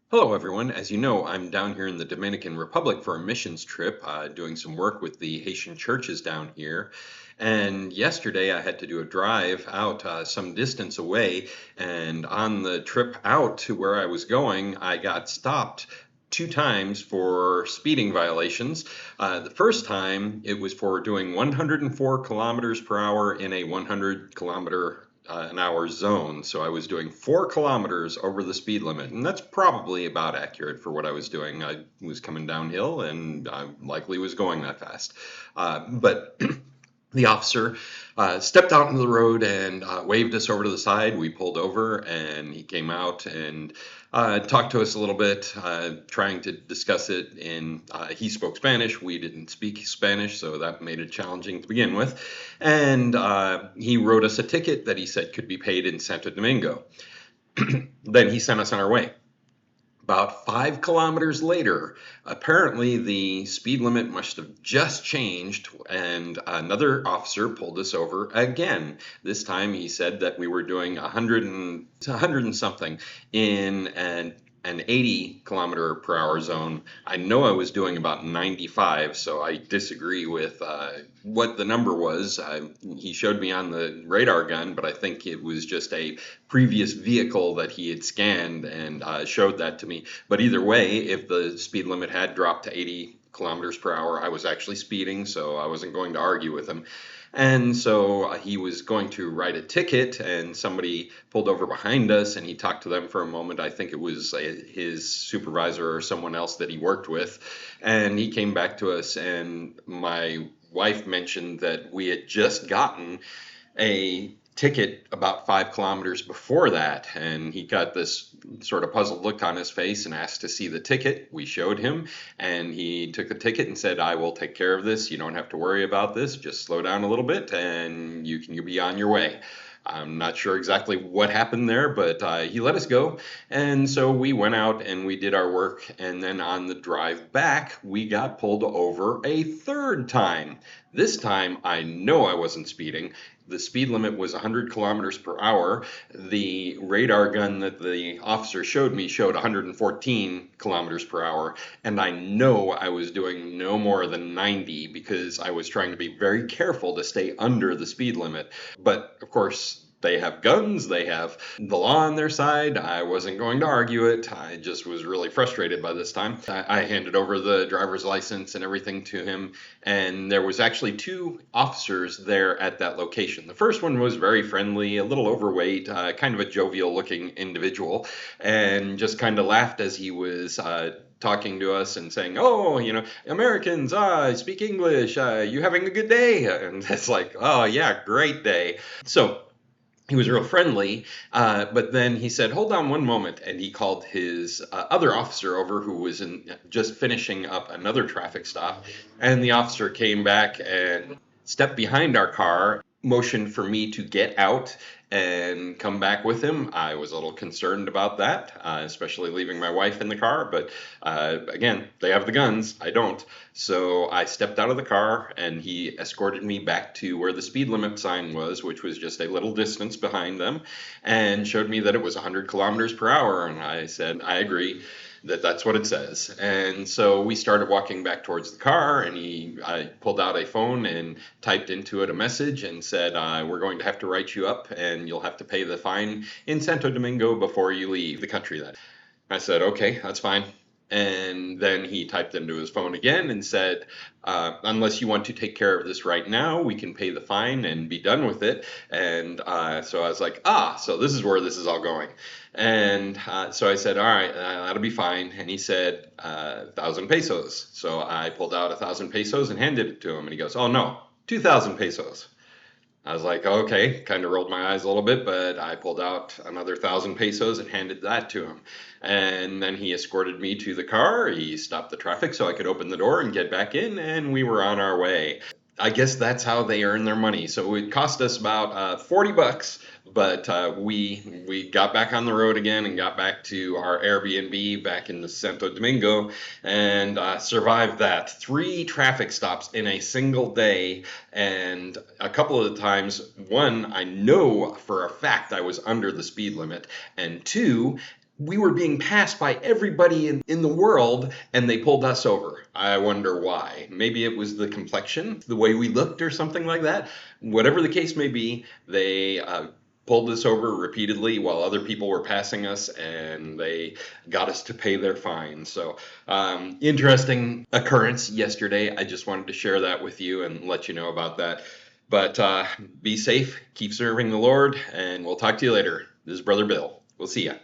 Hello, everyone. As you know, I'm down here in the Dominican Republic for a missions trip, doing some work with the Haitian churches down here. And yesterday I had to do a drive out some distance away. And on the trip out to where I was going, I got stopped two times for speeding violations. The first time it was for doing 104 kilometers per hour in a 100-kilometer an hour zone. So I was doing 4 kilometers over the speed limit, and that's probably about accurate for what I was doing. I was coming downhill and I likely was going that fast. But the officer stepped out into the road and waved us over to the side. We pulled over and he came out and talked to us a little bit, trying to discuss it in, he spoke Spanish. We didn't speak Spanish, so that made it challenging to begin with. And he wrote us a ticket that he said could be paid in Santo Domingo. Then he sent us on our way. About 5 kilometers later, apparently the speed limit must have just changed, and another officer pulled us over again. This time he said that we were doing 100 and something in an 80 kilometer per hour zone. I know I was doing about 95, so I disagree with what the number was. He showed me on the radar gun, but I think it was just a previous vehicle that he had scanned and showed that to me. But either way, if the speed limit had dropped to 80 kilometers per hour, I was actually speeding, so I wasn't going to argue with him. And so he was going to write a ticket, and somebody pulled over behind us, and he talked to them for a moment. I think it was his supervisor or someone else that he worked with. And he came back to us, and my wife mentioned that we had just gotten a ticket about 5 kilometers before that, and he got this sort of puzzled look on his face and asked to see the ticket. We showed him, and he took the ticket and said, "I will take care of this. You don't have to worry about this. Just slow down a little bit and you'll be on your way." I'm not sure exactly what happened there, but he let us go. And so we went out and we did our work. And then on the drive back, we got pulled over a third time. This time, I know I wasn't speeding. The speed limit was 100 kilometers per hour. The radar gun that the officer showed me showed 114 kilometers per hour. And I know I was doing no more than 90 because I was trying to be very careful to stay under the speed limit. But of course, they have guns, they have the law on their side. I wasn't going to argue it. I just was really frustrated by this time. I handed over the driver's license and everything to him, and there was actually two officers there at that location. The first one was very friendly, a little overweight, kind of a jovial looking individual, and just kind of laughed as he was talking to us and saying, "Oh, Americans, speak English. You having a good day?" And it's like, "Oh yeah, great day." So he was real friendly, but then he said, "Hold on one moment," and he called his other officer over who was just finishing up another traffic stop, and the officer came back and stepped behind our car, motioned for me to get out and come back with him. I was a little concerned about that, especially leaving my wife in the car, but again, they have the guns, I don't. So I stepped out of the car and he escorted me back to where the speed limit sign was, which was just a little distance behind them, and showed me that it was 100 kilometers per hour. And I said, "I agree that that's what it says." And so we started walking back towards the car, and I pulled out a phone and typed into it a message and said, "We're going to have to write you up, and you'll have to pay the fine in Santo Domingo before you leave the country then." I said, "Okay, that's fine." And then he typed into his phone again and said, "Unless you want to take care of this right now, we can pay the fine and be done with it." And so I was like, so this is where this is all going. And so I said, "All right, that'll be fine." And he said, 1,000 pesos. So I pulled out 1,000 pesos and handed it to him. And he goes, "Oh, no, 2,000 pesos. I was like, "Okay," kind of rolled my eyes a little bit, but I pulled out another 1,000 pesos and handed that to him. And then he escorted me to the car. He stopped the traffic so I could open the door and get back in, and we were on our way. I guess that's how they earn their money. So it cost us about $40, but we got back on the road again and got back to our Airbnb back in the Santo Domingo and survived that. 3 traffic stops in a single day, and a couple of the times, one, I know for a fact I was under the speed limit, and two, we were being passed by everybody in the world, and they pulled us over. I wonder why. Maybe it was the complexion, the way we looked, or something like that. Whatever the case may be, they pulled us over repeatedly while other people were passing us, and they got us to pay their fines. So, interesting occurrence yesterday. I just wanted to share that with you and let you know about that. But be safe, keep serving the Lord, and we'll talk to you later. This is Brother Bill. We'll see ya.